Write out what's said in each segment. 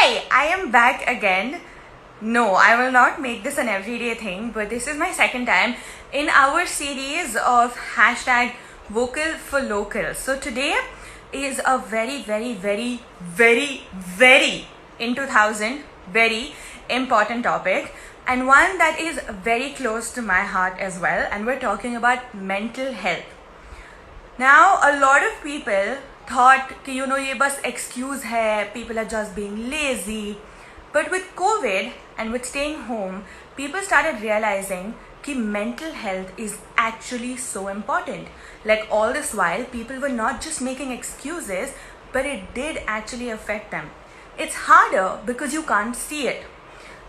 Hi, I am back again. No, I will not make this an everyday thing, but this is my second time in our series of hashtag vocal for local. So today is a very in 2000 very important topic and one that is very close to my heart as well, and we're talking about mental health. Now, a lot of people thought कि ये बस excuse है, people are just being lazy. But with COVID and with staying home, people started realizing कि mental health is actually so important. Like all this while, people were not just making excuses, but it did actually affect them. It's harder because you can't see it.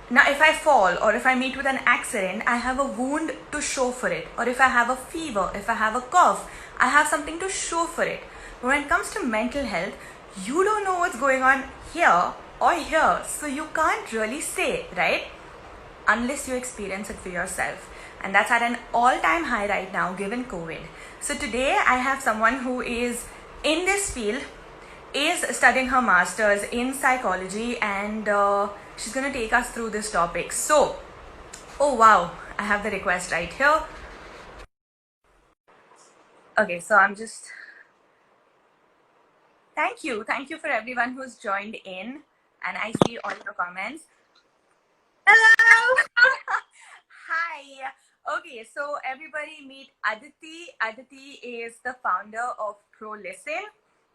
Now, if I fall or if I meet with an accident, I have a wound to show for it. Or if I have a fever, if I have a cough, I have something to show for it. But when it comes to mental health, you don't know what's going on here or here. So you can't really say, right? Unless you experience it for yourself. And that's at an all-time high right now given COVID. So today I have someone who is in this field, is studying her master's in psychology, and she's going to take us through this topic. So, oh wow, I have the request right here. Okay, so I'm just... Thank you for everyone who's joined in, and I see all your comments. Hello! Hi! Okay, so everybody meet Aditi. Aditi is the founder of ProListen,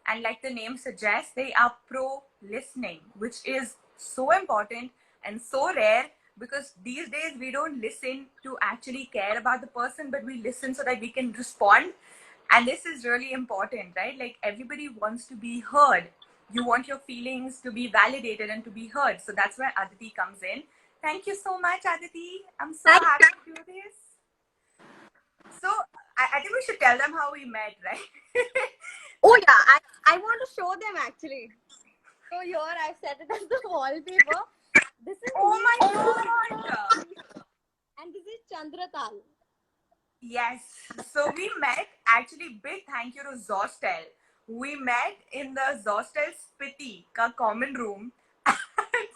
and like the name suggests, they are pro listening, which is so important and so rare because these days we don't listen to actually care about the person, but we listen so that we can respond. And this is really important, right? Like everybody wants to be heard. You want your feelings to be validated and to be heard. So that's where Aditi comes in. Thank you so much, Aditi. I'm so happy to do this. So I think we should tell them how we met, right? Oh yeah, I want to show them actually. So here I've set it as the wallpaper. This is Oh my god! And this is Chandratal. Yes. So we met, actually, big thank you to Zostel. We met in the Zostel Spiti ka common room. And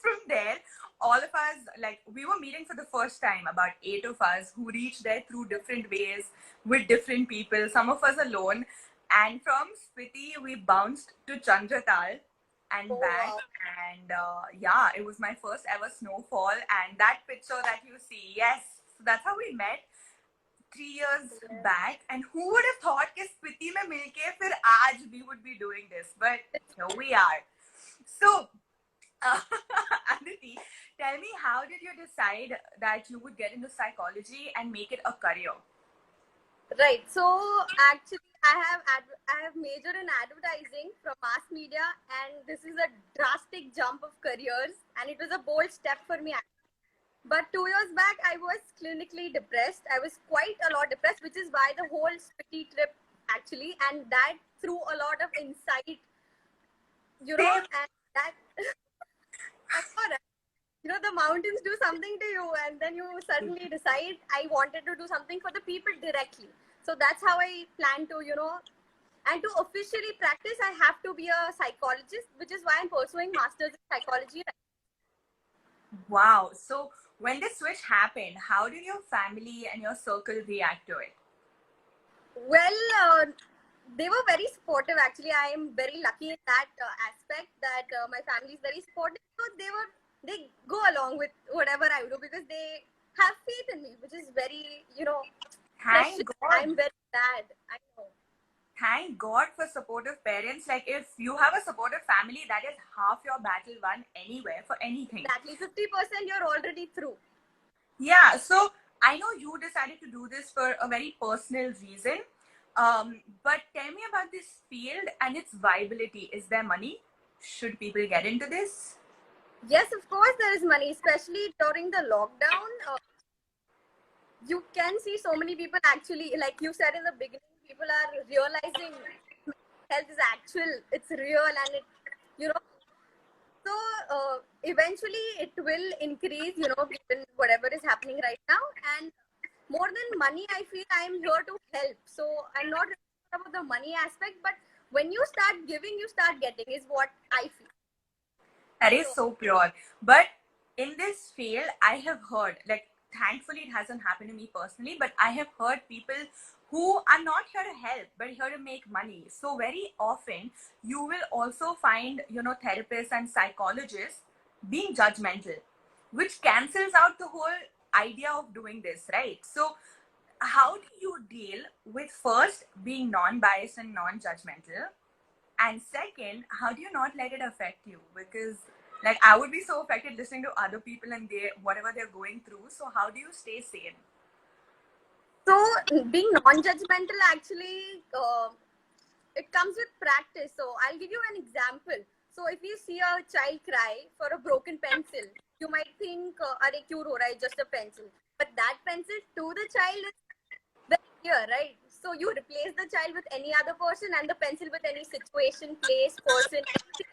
from there, all of us, like, we were meeting for the first time, about 8 of us who reached there through different ways with different people, some of us alone. And from Spiti, we bounced to Chandratal and back. Wow. And yeah, it was my first ever snowfall. And that picture that you see, yes, so that's how we met 3 years back. And who would have thought कि स्पीति में मिलके फिर आज we would be doing this, but here we are. So Aditi, tell me, how did you decide that you would get into psychology and make it a career? Right. So actually I have majored in advertising from mass media, and this is a drastic jump of careers, and it was a bold step for me. But 2 years back, I was clinically depressed. I was quite a lot depressed, which is why the whole Spiti trip actually, and that threw a lot of insight, and that, the mountains do something to you, and then you suddenly decide, I wanted to do something for the people directly. So that's how I plan to, and to officially practice, I have to be a psychologist, which is why I'm pursuing master's in psychology. Wow. So when this switch happened, how did your family and your circle react to it? Well, they were very supportive. Actually, I am very lucky in that aspect that my family is very supportive. So they go along with whatever I do because they have faith in me, which is very, Thank precious. God. I'm very glad. I know. Thank God for supportive parents. Like, if you have a supportive family, that is half your battle won anywhere for anything. Exactly. 50% you're already through. Yeah. So I know you decided to do this for a very personal reason. But tell me about this field and its viability. Is there money? Should people get into this? Yes, of course, there is money, especially during the lockdown. You can see so many people actually, like you said in the beginning, people are realizing health is actual, it's real, and so eventually it will increase, given whatever is happening right now. And more than money, I feel I am here to help. So I'm not about the money aspect, but when you start giving, you start getting, is what I feel. That is So, so pure. But in this field, I have heard, like, thankfully it hasn't happened to me personally, but I have heard people who are not here to help, but here to make money. So very often, you will also find, therapists and psychologists being judgmental, which cancels out the whole idea of doing this, right? So, how do you deal with first being non-biased and non-judgmental, and second, how do you not let it affect you? Because like I would be so affected listening to other people and they whatever they're going through. So how do you stay sane? so being non-judgmental actually, it comes with practice. So I'll give you an example. So if you see a child cry for a broken pencil, you might think, "Arey, kyun ro raha hai? Just a pencil." But that pencil to the child is very clear, right? So you replace the child with any other person and the pencil with any situation, place, person, anything.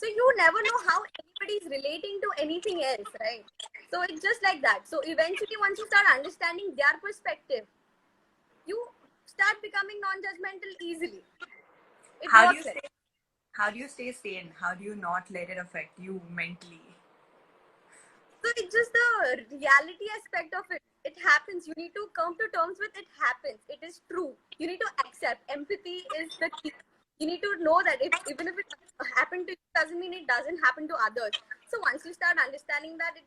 So you never know how anybody is relating to anything else, right? So it's just like that. So eventually, once you start understanding their perspective, you start becoming non-judgmental easily. It How do you works like stay how do you stay sane? How do you not let it affect you mentally? so. It's just the reality aspect of it. It happens. You need to come to terms with it. Happens. It is true. You need to accept. Empathy is the key. You need to know that if even if it happened to you, doesn't mean it doesn't happen to others. So once you start understanding that, it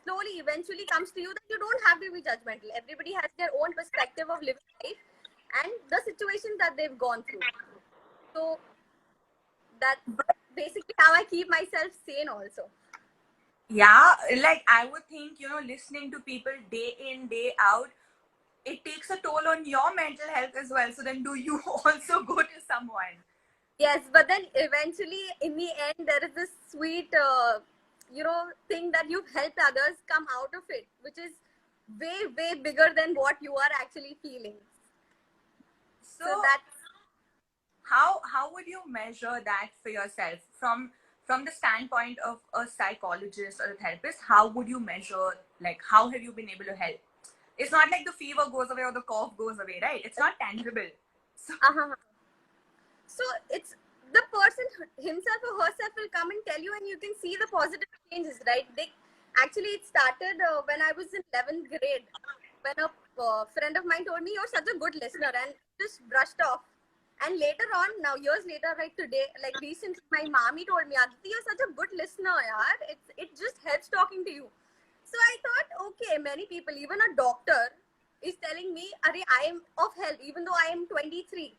slowly eventually comes to you that you don't have to be judgmental. Everybody has their own perspective of living life and the situations that they've gone through. So that's basically how I keep myself sane also. Yeah, like I would think, listening to people day in, day out, it takes a toll on your mental health as well. So then do you also go to someone? Yes, but then eventually, in the end, there is this sweet, thing that you've helped others come out of it, which is way, way bigger than what you are actually feeling. So So that's how would you measure that for yourself from the standpoint of a psychologist or a therapist? How would you measure, like, how have you been able to help? It's not like the fever goes away or the cough goes away, right? It's not tangible. So uh-huh. So it's the person himself or herself will come and tell you, and you can see the positive changes, right? They actually it started when I was in 11th grade, when a friend of mine told me, "You're such a good listener," and just brushed off. And later on, now years later, like today, like recently, my mommy told me, "Aditi, you're such a good listener, yaar. It just helps talking to you." So I thought, okay, many people, even a doctor, is telling me, "Arey, I am of help, even though I am 23."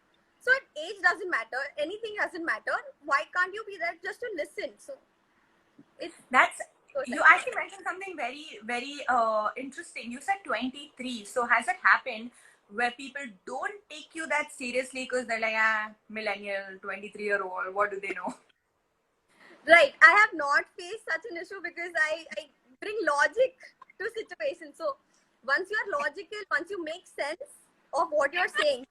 So age doesn't matter, anything doesn't matter. Why can't you be there just to listen? So it's that's so you like that. actually mentioned something very very interesting. You said 23. So has it happened where people don't take you that seriously because they're like, millennial, 23-year-old, what do they know? Right. I have not faced such an issue because I bring logic to situations. So once you are logical, once you make sense of what you're saying,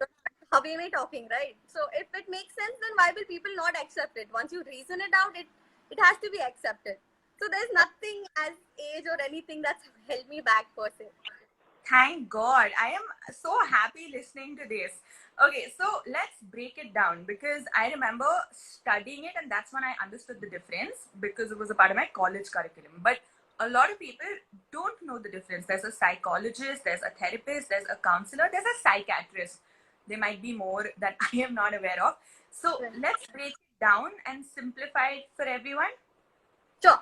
how we may talking, right? So if it makes sense, then why will people not accept it? Once you reason it out, it has to be accepted. So there's nothing as age or anything that's held me back per se. Thank God. I am so happy listening to this. Okay, so let's break it down because I remember studying it and that's when I understood the difference because it was a part of my college curriculum. But a lot of people don't know the difference. There's a psychologist, there's a therapist, there's a counselor, there's a psychiatrist. There might be more that I am not aware of. So Right. let's break it down and simplify it for everyone. Sure.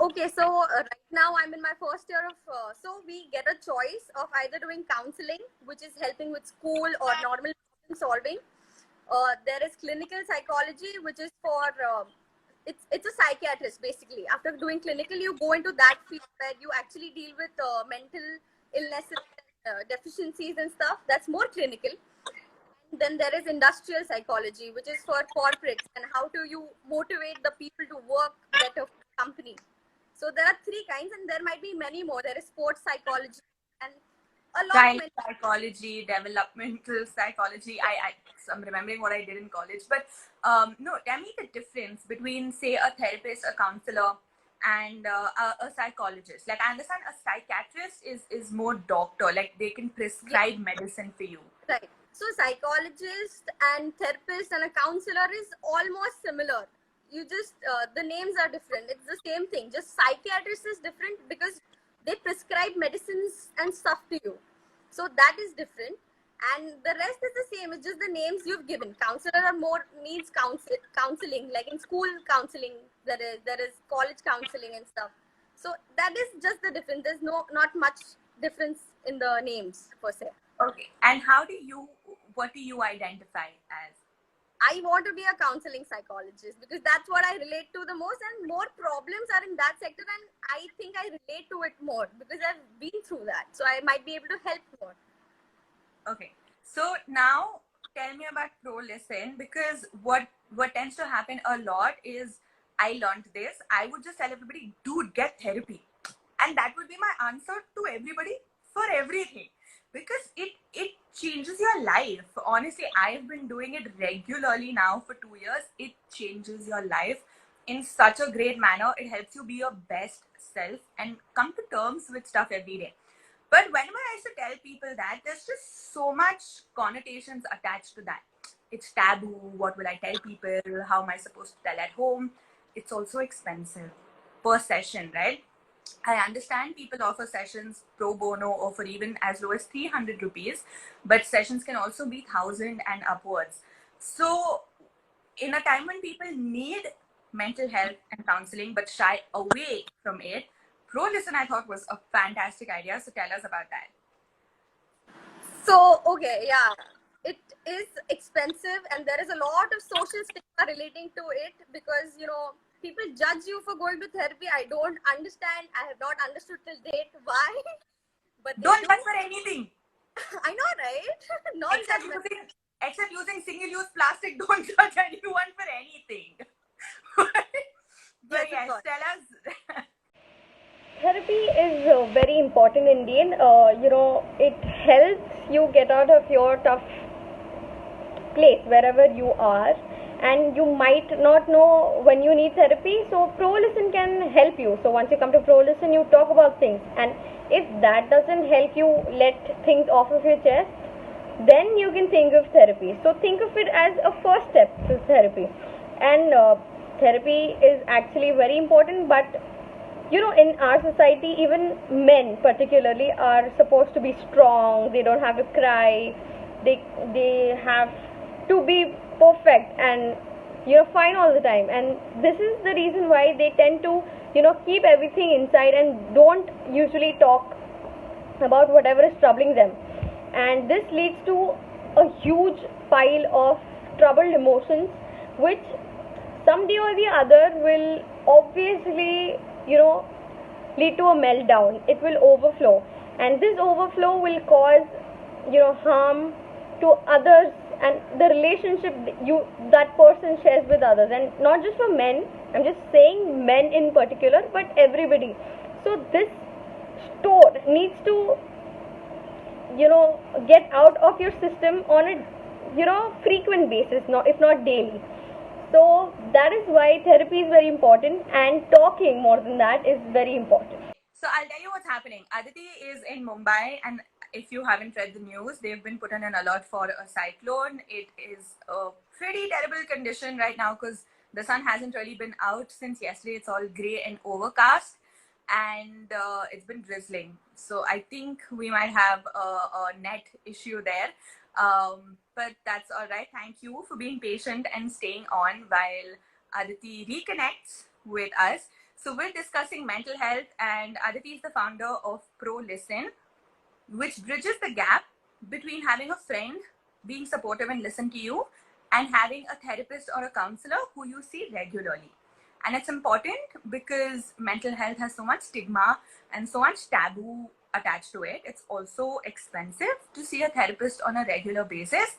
Okay, so right now I'm in my first year of, so we get a choice of either doing counseling, which is helping with school or normal problem solving. There is clinical psychology, which is for, it's a psychiatrist basically. After doing clinical, you go into that field where you actually deal with mental illnesses, deficiencies and stuff. That's more clinical. Then there is industrial psychology, which is for corporates and how do you motivate the people to work better for the company. So there are three kinds, and there might be many more. There is sports psychology and a lot Child many. psychology, developmental psychology. I'm remembering what I did in college. But no, tell me the difference between, say, a therapist, a counselor, and a psychologist. Like, I understand a psychiatrist is more doctor. Like, they can Yeah, prescribe medicine for you. right. So psychologist and therapist and a counselor is almost similar. you just the names are different. It's the same thing. Just psychiatrist is different because they prescribe medicines and stuff to you. So that is different. And the rest is the same. It's just the names you've given. Counselor are more needs counseling, like in school counseling. There is college counseling and stuff. So that is just the difference. There's not much difference in the names per se. Okay. And what do you identify as? I want to be a counseling psychologist because that's what I relate to the most, and more problems are in that sector, and I think I relate to it more because I've been through that, so I might be able to help more. Okay. So now tell me about ProListen, because what tends to happen a lot is I learned this. I would just tell everybody, dude, get therapy. And that would be my answer to everybody for everything. Because it changes your life. Honestly, I've been doing it regularly now for 2 years. It changes your life in such a great manner. It helps you be your best self and come to terms with stuff every day. But whenever I used to tell people that, there's just so much connotations attached to that. It's taboo. What will I tell people? How am I supposed to tell at home? It's also expensive per session, right? I understand people offer sessions pro bono or for even as low as 300 rupees, but sessions can also be 1,000 and upwards. So, in a time when people need mental health and counseling but shy away from it, ProListen I thought was a fantastic idea. So, tell us about that. So, okay, yeah, it is expensive, and there is a lot of social stigma relating to it because people judge you for going to therapy. I don't understand. I have not understood till date why, but they Don't do. touch for anything. I know, right? Not Except judgment. using single-use plastic, don't judge anyone for anything. But Yes, of yes, course. tell us. Therapy is very important indeed. It helps you get out of your tough place wherever you are, and you might not know when you need therapy. So ProListen can help you. So once you come to ProListen, you talk about things, and if that doesn't help you let things off of your chest, then you can think of therapy. So think of it as a first step to therapy, and therapy is actually very important. But in our society, even men particularly are supposed to be strong. They don't have to cry. They have to be perfect and fine all the time. And this is the reason why they tend to keep everything inside and don't usually talk about whatever is troubling them. And this leads to a huge pile of troubled emotions, which someday or the other will obviously lead to a meltdown. It will overflow, and this overflow will cause harm to others and the relationship that person shares with others. And not just for men, I'm just saying men in particular, but everybody. So this store needs to get out of your system on a frequent basis, not if not daily. So that is why therapy is very important, and talking more than that is very important. So I'll tell you what's happening. Aditi is in Mumbai, and if you haven't read the news, they've been put on an alert for a cyclone. It is a pretty terrible condition right now because the sun hasn't really been out since yesterday. It's all grey and overcast, and it's been drizzling. So I think we might have a net issue there. But that's all right. Thank you for being patient and staying on while Aditi reconnects with us. So we're discussing mental health, and Aditi is the founder of ProListen, which bridges the gap between having a friend being supportive and listen to you and having a therapist or a counselor who you see regularly. And it's important because mental health has so much stigma and so much taboo attached to it. It's also expensive to see a therapist on a regular basis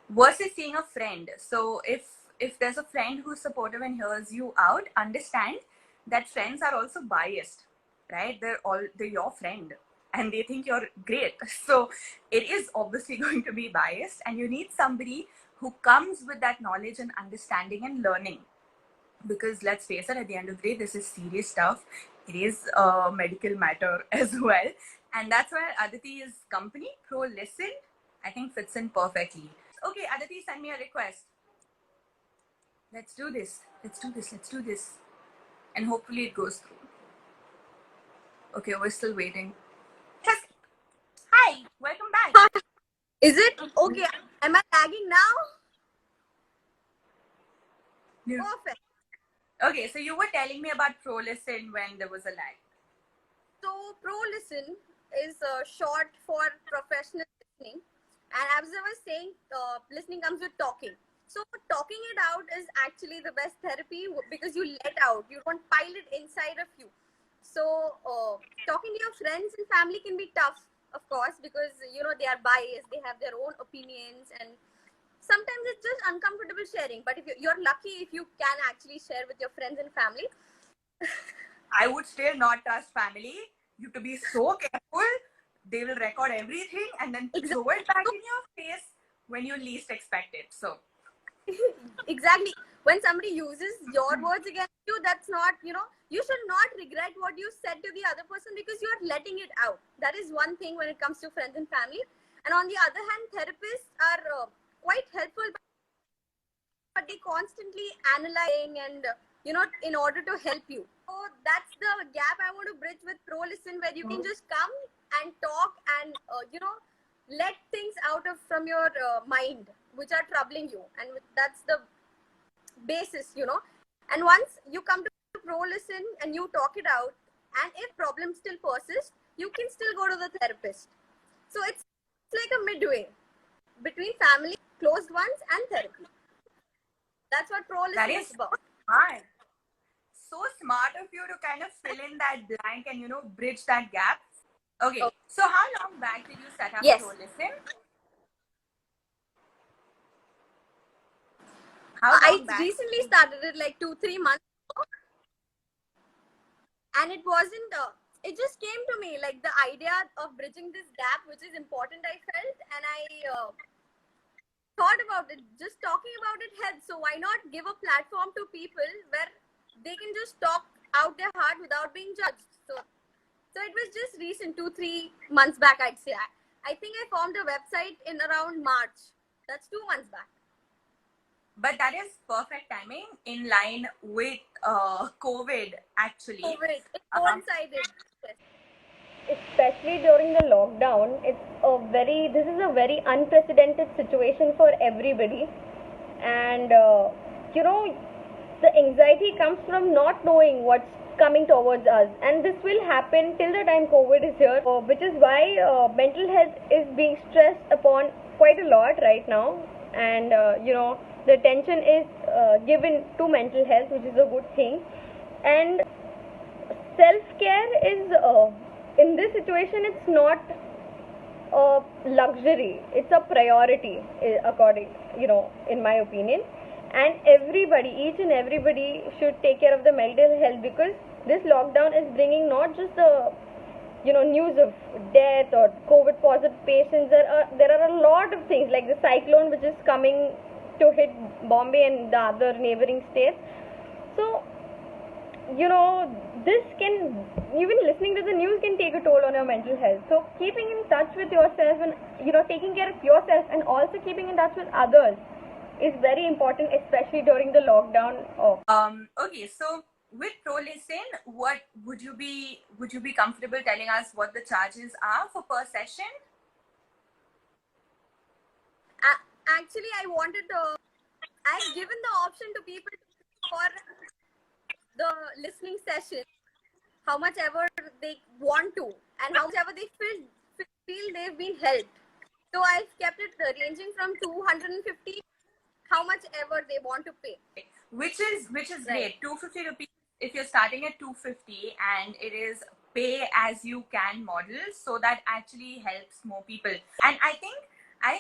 versus seeing a friend. So if there's a friend who's supportive and hears you out, understand that friends are also biased, right? They're your friend and they think you're great. So it is obviously going to be biased, and you need somebody who comes with that knowledge and understanding and learning. Because let's face it, at the end of the day, this is serious stuff. It is a medical matter as well. And that's where Aditi's company, ProListen, I think fits in perfectly. Okay, Aditi, send me a request. Let's do this. Let's do this. Let's do this. And hopefully it goes through. Okay, we're still waiting. Yes. Hi, welcome back. Is it okay? Am I lagging now? Yeah. Perfect. Okay, so you were telling me about ProListen when there was a lag. So ProListen is short for professional listening, and as I was saying, listening comes with talking. So talking it out is actually the best therapy because you let out, you don't pile it inside of you. So talking to your friends and family can be tough, of course, because you know they are biased, they have their own opinions, and sometimes it's just uncomfortable sharing. But if you're lucky if you can actually share with your friends and family. I would still not trust family. You have to be so careful. They will record everything and then throw it back in your face when you least expect it. So Exactly. When somebody uses your words against you, that's not, you know, you should not regret what you said to the other person because you are letting it out. That is one thing when it comes to friends and family. And on the other hand, therapists are quite helpful, but they constantly analyzing and, you know, in order to help you. So that's the gap I want to bridge with ProListen, where you can just come and talk and, you know, let things out of from your mind which are troubling you, and that's the basis, you know. And once you come to ProListen and you talk it out, and if problems still persist, you can still go to the therapist. So it's like a midway between family, closed ones, and therapy. That's what that ProListen is is about. smart. So smart of you to kind of fill in that blank and bridge that gap. Okay, Oh, so how long back did you set up yes, ProListen? How I long back? recently started it like 2-3 months ago, and it wasn't. It just came to me like the idea of bridging this gap, which is important. I felt, and I thought about it. Just talking about it helps. So why not give a platform to people where they can just talk out their heart without being judged? So it was just recent, 2-3 months back, I'd say. I think I formed a website in around March. That's 2 months back. But that is perfect timing in line with COVID actually. COVID, it coincided. Yes. Especially during the lockdown, this is a very unprecedented situation for everybody. And you know, the anxiety comes from not knowing what's coming towards us, and this will happen till the time COVID is here, which is why mental health is being stressed upon quite a lot right now. And you know, the attention is given to mental health, which is a good thing. And self care is in this situation, it's not a luxury, it's a priority, according, you know, in my opinion. And everybody, each and everybody should take care of the mental health, because this lockdown is bringing not just the, you know, news of death or COVID positive patients. There are a lot of things like the cyclone which is coming to hit Bombay and the other neighboring states. So, you know, this can, even listening to the news can take a toll on your mental health. So keeping in touch with yourself and, you know, taking care of yourself and also keeping in touch with others is very important, especially during the lockdown. Okay, so with ProListen, what would you be comfortable telling us what the charges are for per session? Actually, I've given the option to people for the listening session, how much ever they want to, and how much ever they feel they've been helped. So I've kept it ranging from 250, how much ever they want to pay. Which is Right. great. 250 rupees if you're starting at 250, and it is pay as you can model, so that actually helps more people. And I think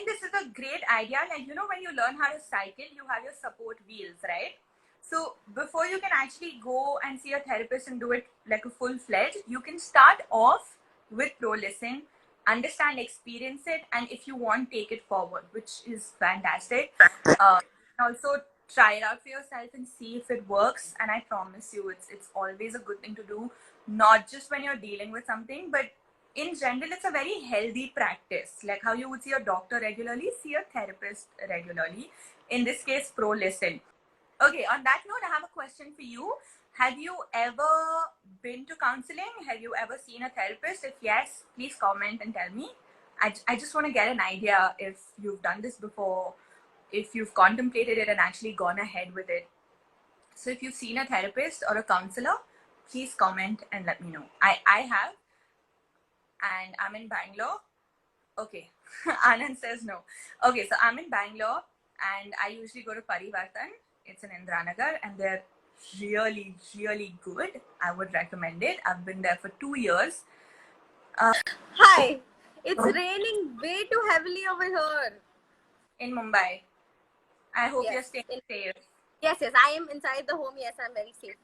this is a great idea. Like, when you learn how to cycle, you have your support wheels, right? So before you can actually go and see a therapist and do it like a full-fledged, you can start off with ProListen, understand, experience it, and if you want, take it forward, which is fantastic. Also try it out for yourself and see if it works. And I promise you, it's always a good thing to do, not just when you're dealing with something, but in general. It's a very healthy practice, like how you would see a doctor regularly, see a therapist regularly. In this case, ProListen. Okay, on that note, I have a question for you. Have you ever been to counseling? Have you ever seen a therapist? If yes, please comment and tell me. I just want to get an idea if you've done this before, if you've contemplated it and actually gone ahead with it. So if you've seen a therapist or a counselor, please comment and let me know. I have, and I'm in Bangalore. Okay, Anand says no. Okay, so I'm in Bangalore and I usually go to Parivartan. It's in Indranagar and they're really, really good. I would recommend it. I've been there for 2 years. Hi. It's raining way too heavily over here. In Mumbai. I hope Yes. you're staying safe. Yes, I am inside the home. Yes, I'm very safe.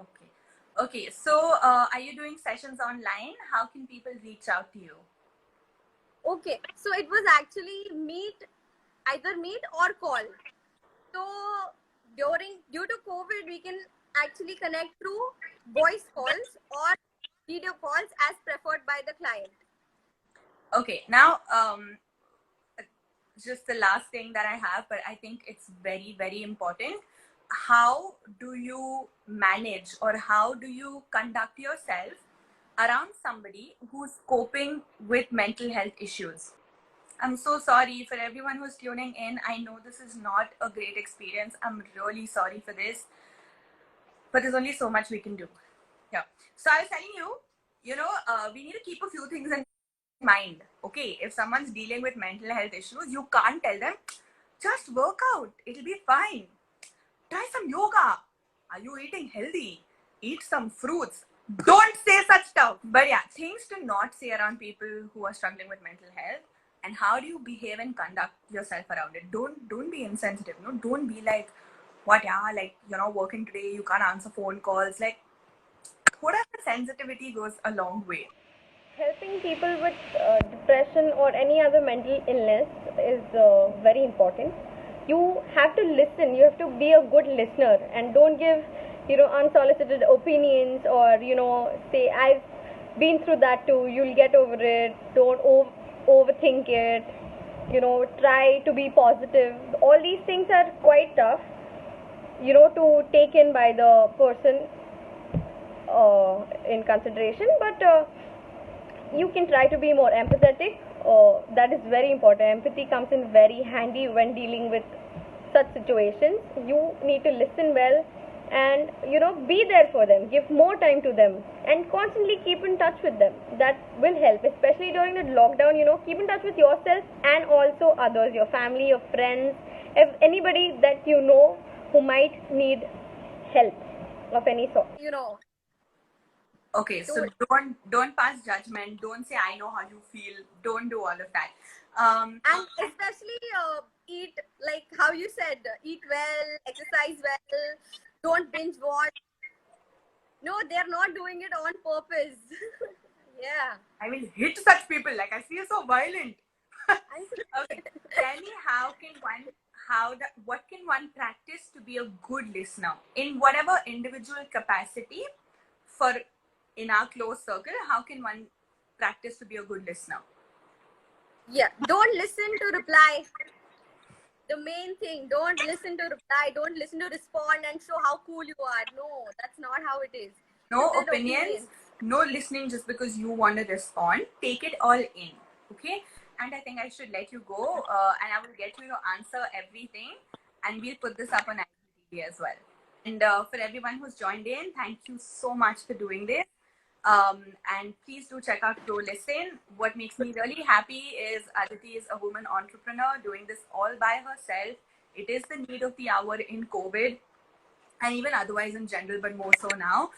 Okay. Okay, so are you doing sessions online? How can people reach out to you? Okay, so it was actually either meet or call. So due to COVID, we can actually connect through voice calls or video calls as preferred by the client. Okay, now just the last thing that I have, but I think it's very, very important. How do you manage or how do you conduct yourself around somebody who's coping with mental health issues? I'm so sorry for everyone who's tuning in. I know this is not a great experience. I'm really sorry for this, but there's only so much we can do. Yeah. So I was telling you, we need to keep a few things in mind. Okay, if someone's dealing with mental health issues, you can't tell them, just work out, it'll be fine. Try some yoga. Are you eating healthy? Eat some fruits. Don't say such stuff. But yeah, things to not say around people who are struggling with mental health. And how do you behave and conduct yourself around it? Don't be insensitive. No, don't be like, what? Yeah, like you're not working today. You can't answer phone calls. Like, whatever sensitivity goes a long way. Helping people with depression or any other mental illness is very important. You have to listen. You have to be a good listener and don't give, unsolicited opinions or, say, I've been through that too. You'll get over it. Don't overthink it. Try to be positive. All these things are quite tough, to take in by the person in consideration, but you can try to be more empathetic. That is very important. Empathy comes in very handy when dealing with such situations. You need to listen well and be there for them, give more time to them and constantly keep in touch with them. That will help, especially during the lockdown. Keep in touch with yourself and also others, your family, your friends, if anybody that you know who might need help of any sort. Okay, so don't pass judgment. Don't say I know how you feel. Don't do all of that. And especially eat, like how you said, eat well, exercise well, don't binge watch. No, they're not doing it on purpose. Yeah. I will hit such people. Like I feel so violent. Okay, tell me what can one practice to be a good listener in whatever individual capacity? For in our close circle, how can one practice to be a good listener? Yeah, don't listen to reply. The main thing, don't listen to reply, don't listen to respond and show how cool you are. No, that's not how it is. No opinions, no listening just because you want to respond. Take it all in, okay? And I think I should let you go, and I will get you to answer everything, and we'll put this up on IGTV as well. And for everyone who's joined in, thank you so much for doing this. And please do check out ProListen. What makes me really happy is Aditi is a woman entrepreneur doing this all by herself. It is the need of the hour in COVID and even otherwise in general, but more so now.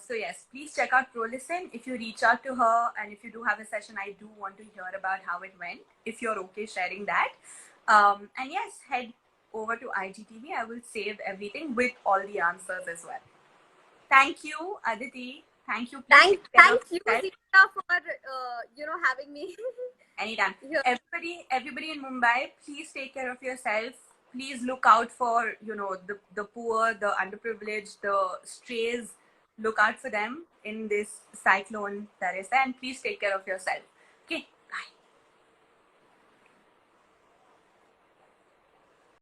So yes, please check out ProListen. If you reach out to her and if you do have a session, I do want to hear about how it went, if you're okay sharing that. And yes, head over to IGTV. I will save everything with all the answers as well. Thank you, Aditi. Thank you. Thank you, Zita, for having me. Anytime. Yeah. Everybody in Mumbai, please take care of yourself. Please look out for the poor, the underprivileged, the strays. Look out for them in this cyclone that is there, and please take care of yourself. Okay.